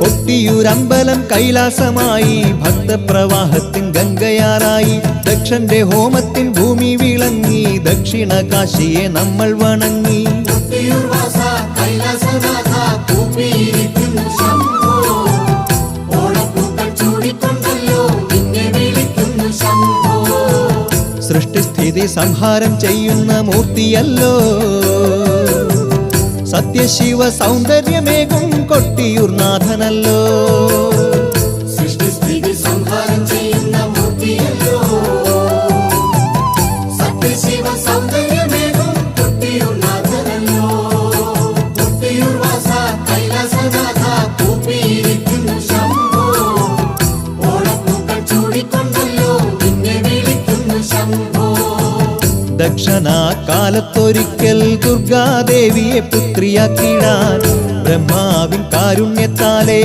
കൊട്ടിയൂരമ്പലം കൈലാസമായി, ഭക്തപ്രവാഹത്തിൻ ഗംഗയാറായി. ദക്ഷന്റെ ഹോമത്തിൻ ഭൂമി വിളങ്ങി, ദക്ഷിണ കാശിയെ നമ്മൾ വണങ്ങി. സൃഷ്ടിസ്ഥിതി സംഹാരം ചെയ്യുന്ന മൂർത്തിയല്ലോ, സത്യശിവ സൗന്ദര്യമേകും കൊട്ടിയൂർ നാഥനല്ലോ. സൃഷ്ടിസ്ഥിതി സംഹാരം ചെയ്യുന്ന മൂർത്തിയല്ലോ, സത്യശിവ സൗന്ദര്യമേകും കൊട്ടിയൂർ നാഥനല്ലോ. കൊട്ടിയൂർ വാസ കൈലാസനാഥ കൂപ്പിയിരിക്കുന്നു ശംഭോ, ഓണപ്പൂക്കൾ ചൂടിക്കൊണ്ടല്ലോ നിന്നെ വിളിക്കുന്നു ശംഭോ. ദക്ഷനാകാലത്തൊരിക്കൽ ദുർഗാദേവിയെ പുത്രിയാക്കിടാൻ ബ്രഹ്മാവിൻ കാരുണ്യത്താലെ